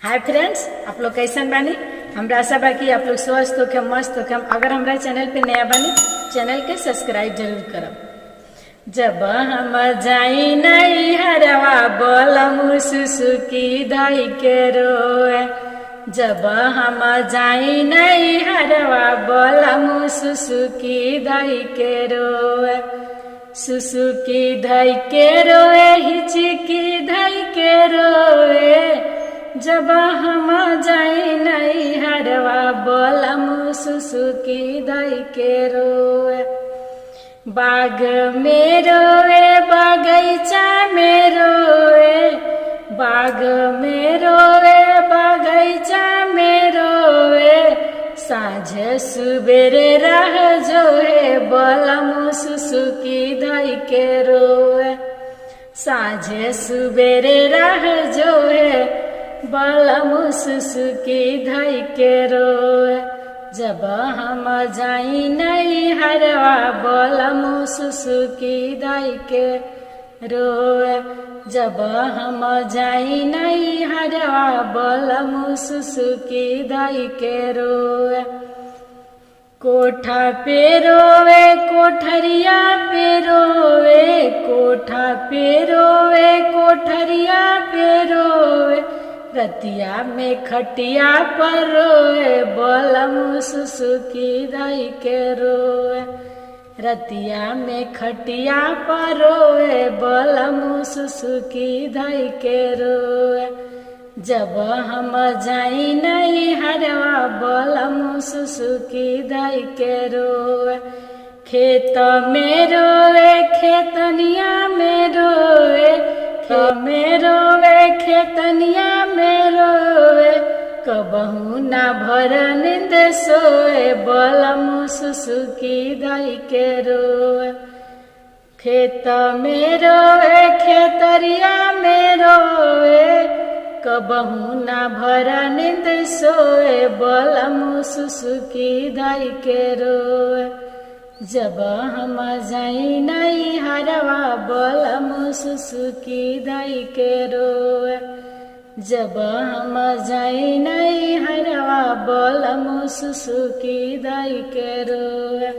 Hi friends, आप लोग कैसन बानी। हमरा आशा बा कि आप लोग स्वस्थ होके मस्त होके। अगर हमरा चैनल पे नया बानी, चैनल के सब्सक्राइब जरूर करब। जब हम जाई नहीं हरवा बोलम सुसुकी दाई के रोए। जब हम जाई नहीं हरवा बोलम सुसुकी दाई के रोए। सुसुकी धाई के रोए, हिचकी धाई के रोए। जब हम जाई नहीं हरवा बोलम सुसुकी दाई के रोए। बाग में रोए, बगैचा में रोए। बाग में रोए, बगैचा में रोए। साँझ सुबेरे रह जोए बोलम सुसुकी दाई के रोए। साँझ सुबेरे रह जोए बोलम सुसुकी दाई के रोए। जब हम जाई नहीं हरवा बोलम सुसुकी दाई के रोए। जब हम जाई नहीं हरवा बोलम सुसुकी दाई के रोए। कोठा पे रोवे, कोठरिया पे रोवे। कोठा पे रोवे, कोठरिया पे रोवे। रतिया में खटिया पर रोए बोलम सुसुकी दाई के रोए। रतिया में खटिया पर रोए बोलम सुसुकी दाई के रोए। जब हम जाई नहीं हरवा बोलम सुसुकी दाई के रोए। खेत में रोए, खेतनिया में रोए। में रोवे, खेतनिया में रोवे। कबहू ना भर नींद सोए बोलम सुसुकी दाई के रोए। खेत में रोवे, खेतरिया में रोवे। कबहू ना भर नींद सोए बोलम सुसुकी दाई के रोए। जब हम जाई नहीं हरवा बोलम सुसुकी दाई के रोए। जब हम जाई नहीं हरवा बोलम सुसुकी दाई के रोए।